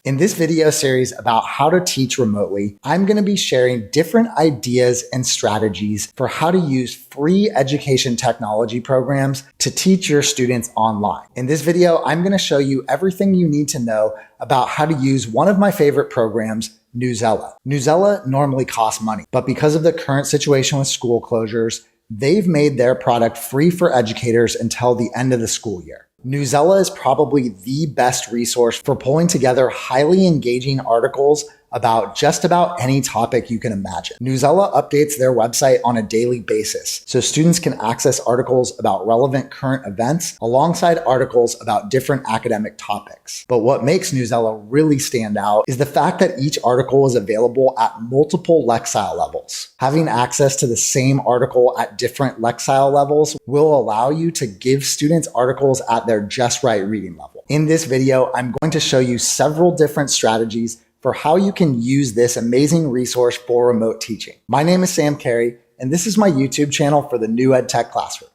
In this video series about how to teach remotely, I'm going to be sharing different ideas and strategies for how to use free education technology programs to teach your students online. In this video, I'm going to show you everything you need to know about how to use one of my favorite programs, Newsela. Newsela normally costs money, but because of the current situation with school closures, they've made their product free for educators until the end of the school year. Newsela is probably the best resource for pulling together highly engaging articles about just about any topic you can imagine. Newsela updates their website on a daily basis, so students can access articles about relevant current events alongside articles about different academic topics. But what makes Newsela really stand out is the fact that each article is available at multiple Lexile levels. Having access to the same article at different Lexile levels will allow you to give students articles at their just right reading level. In this video, I'm going to show you several different strategies for how you can use this amazing resource for remote teaching. My name is Kary, and this is my YouTube channel for the new EdTech classroom.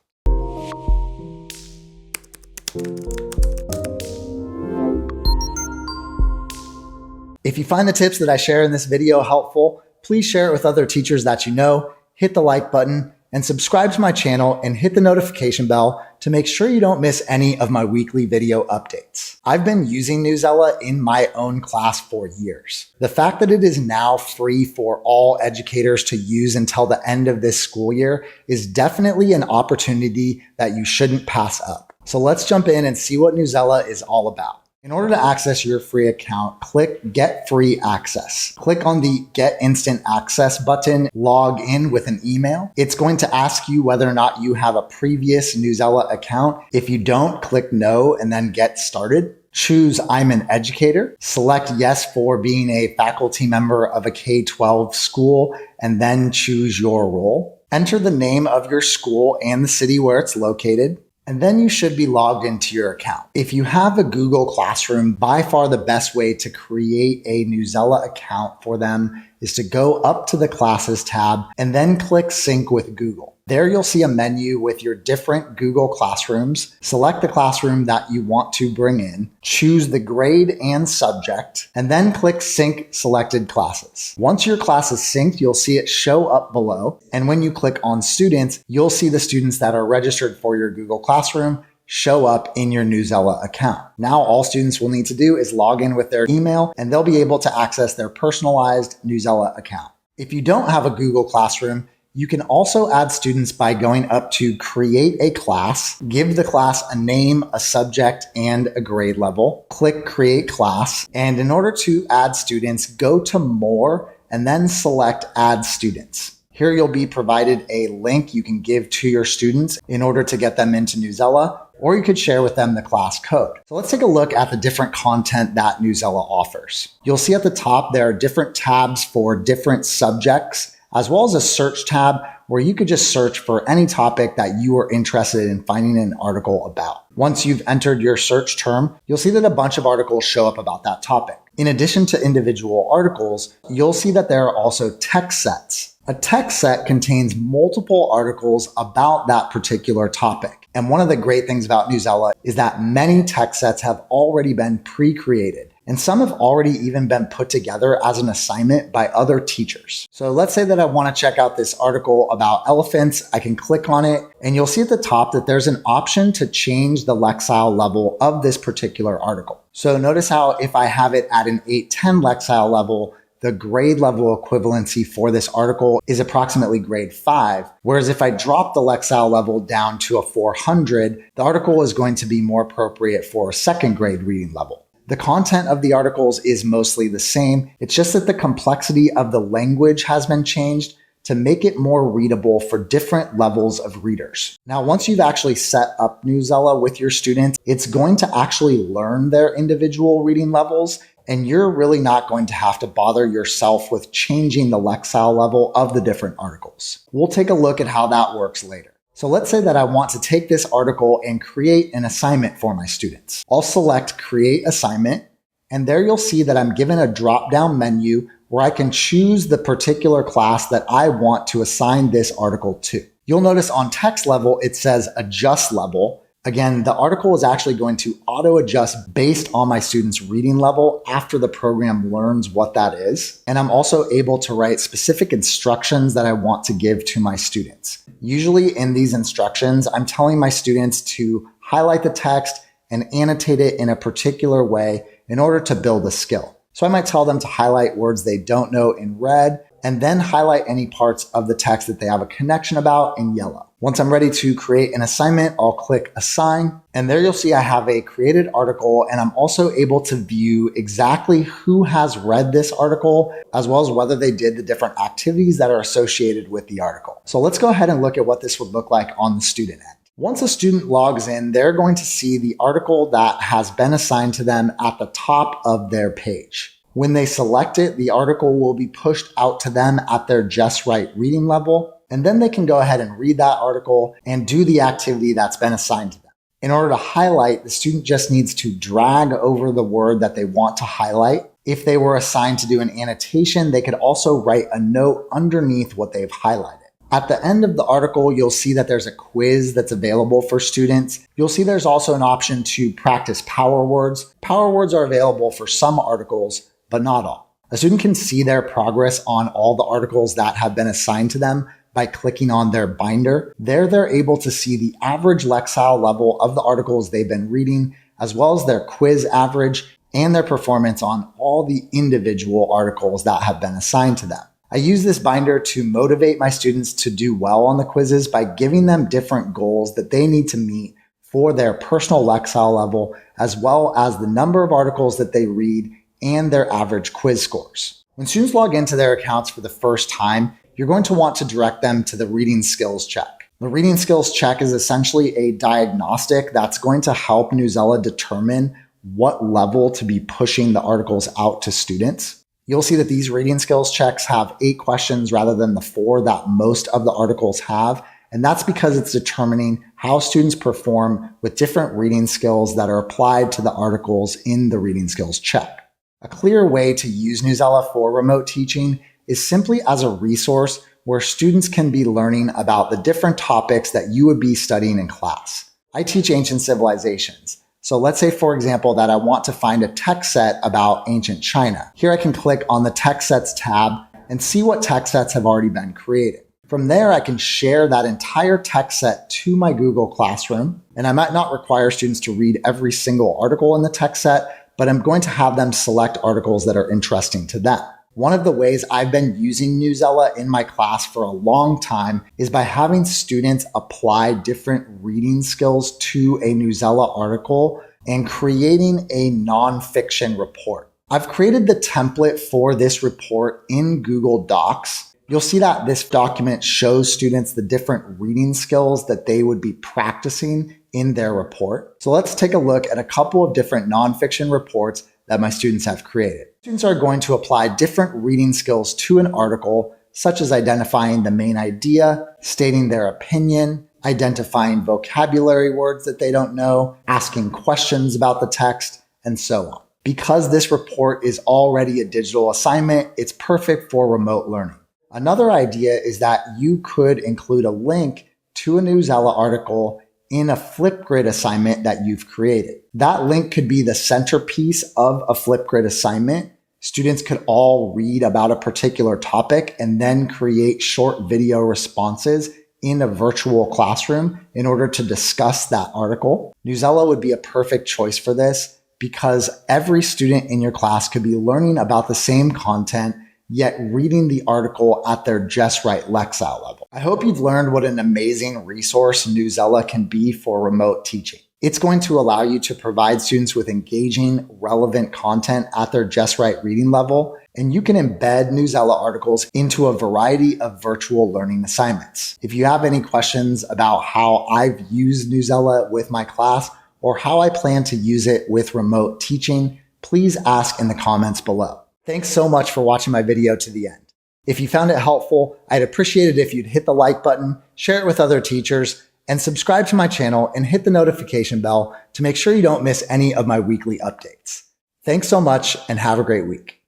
If you find the tips that I share in this video helpful, please share it with other teachers that you know, hit the like button, and subscribe to my channel and hit the notification bell to make sure you don't miss any of my weekly video updates. I've been using Newsela in my own class for years. The fact that it is now free for all educators to use until the end of this school year is definitely an opportunity that you shouldn't pass up. So let's jump in and see what Newsela is all about. In order to access your free account, click Get Free Access. Click on the Get Instant Access button, log in with an email. It's going to ask you whether or not you have a previous Newsela account. If you don't, click No and then Get Started. Choose I'm an educator. Select yes for being a faculty member of a K-12 school and then choose your role. Enter the name of your school and the city where it's located. And then you should be logged into your account. If you have a Google Classroom, by far the best way to create a Newsela account for them is to go up to the Classes tab and then click Sync with Google. There you'll see a menu with your different Google Classrooms. Select the classroom that you want to bring in, choose the grade and subject, and then click Sync Selected Classes. Once your class is synced, you'll see it show up below. And when you click on Students, you'll see the students that are registered for your Google Classroom show up in your Newsela account. Now all students will need to do is log in with their email and they'll be able to access their personalized Newsela account. If you don't have a Google Classroom, you can also add students by going up to Create a Class, give the class a name, a subject, and a grade level. Click Create Class. And in order to add students, go to More and then select Add Students. Here you'll be provided a link you can give to your students in order to get them into Newsela, or you could share with them the class code. So let's take a look at the different content that Newsela offers. You'll see at the top there are different tabs for different subjects, as well as a search tab where you could just search for any topic that you are interested in finding an article about. Once you've entered your search term, you'll see that a bunch of articles show up about that topic. In addition to individual articles, you'll see that there are also text sets. A text set contains multiple articles about that particular topic. And one of the great things about Newsela is that many text sets have already been pre-created. And some have already even been put together as an assignment by other teachers. So let's say that I want to check out this article about elephants. I can click on it and you'll see at the top that there's an option to change the Lexile level of this particular article. So notice how if I have it at an 810 Lexile level, the grade level equivalency for this article is approximately grade 5. Whereas if I drop the Lexile level down to a 400, the article is going to be more appropriate for a second grade reading level. The content of the articles is mostly the same. It's just that the complexity of the language has been changed to make it more readable for different levels of readers. Now, once you've actually set up Newsela with your students, it's going to actually learn their individual reading levels, and you're really not going to have to bother yourself with changing the Lexile level of the different articles. We'll take a look at how that works later. So let's say that I want to take this article and create an assignment for my students. I'll select Create Assignment, and there you'll see that I'm given a drop-down menu where I can choose the particular class that I want to assign this article to. You'll notice on text level, it says Adjust Level. Again, the article is actually going to auto-adjust based on my student's reading level after the program learns what that is. And I'm also able to write specific instructions that I want to give to my students. Usually in these instructions, I'm telling my students to highlight the text and annotate it in a particular way in order to build a skill. So I might tell them to highlight words they don't know in red, and then highlight any parts of the text that they have a connection about in yellow. Once I'm ready to create an assignment, I'll click Assign, and there you'll see I have a created article, and I'm also able to view exactly who has read this article, as well as whether they did the different activities that are associated with the article. So let's go ahead and look at what this would look like on the student end. Once a student logs in, they're going to see the article that has been assigned to them at the top of their page. When they select it, the article will be pushed out to them at their Just Right reading level, and then they can go ahead and read that article and do the activity that's been assigned to them. In order to highlight, the student just needs to drag over the word that they want to highlight. If they were assigned to do an annotation, they could also write a note underneath what they've highlighted. At the end of the article, you'll see that there's a quiz that's available for students. You'll see there's also an option to practice power words. Power words are available for some articles, but not all. A student can see their progress on all the articles that have been assigned to them by clicking on their binder. There, they're able to see the average Lexile level of the articles they've been reading, as well as their quiz average and their performance on all the individual articles that have been assigned to them. I use this binder to motivate my students to do well on the quizzes by giving them different goals that they need to meet for their personal Lexile level, as well as the number of articles that they read and their average quiz scores. When students log into their accounts for the first time, you're going to want to direct them to the reading skills check. The reading skills check is essentially a diagnostic that's going to help Newsela determine what level to be pushing the articles out to students. You'll see that these reading skills checks have 8 questions rather than the 4 that most of the articles have. And that's because it's determining how students perform with different reading skills that are applied to the articles in the reading skills check. A clear way to use Newsela for remote teaching is simply as a resource where students can be learning about the different topics that you would be studying in class. I teach ancient civilizations. So let's say, for example, that I want to find a text set about ancient China. Here I can click on the text sets tab and see what text sets have already been created. From there, I can share that entire text set to my Google Classroom, and I might not require students to read every single article in the text set, but I'm going to have them select articles that are interesting to them. One of the ways I've been using Newsela in my class for a long time is by having students apply different reading skills to a Newsela article and creating a nonfiction report. I've created the template for this report in Google Docs. You'll see that this document shows students the different reading skills that they would be practicing in their report. So let's take a look at a couple of different nonfiction reports that my students have created. Students are going to apply different reading skills to an article, such as identifying the main idea, stating their opinion, identifying vocabulary words that they don't know, asking questions about the text, and so on. Because this report is already a digital assignment, it's perfect for remote learning. Another idea is that you could include a link to a Newsela article in a Flipgrid assignment that you've created. That link could be the centerpiece of a Flipgrid assignment. Students could all read about a particular topic and then create short video responses in a virtual classroom in order to discuss that article. Newsela would be a perfect choice for this because every student in your class could be learning about the same content yet reading the article at their Just Right Lexile level. I hope you've learned what an amazing resource Newsela can be for remote teaching. It's going to allow you to provide students with engaging, relevant content at their Just Right reading level, and you can embed Newsela articles into a variety of virtual learning assignments. If you have any questions about how I've used Newsela with my class or how I plan to use it with remote teaching, please ask in the comments below. Thanks so much for watching my video to the end. If you found it helpful, I'd appreciate it if you'd hit the like button, share it with other teachers, and subscribe to my channel and hit the notification bell to make sure you don't miss any of my weekly updates. Thanks so much and have a great week.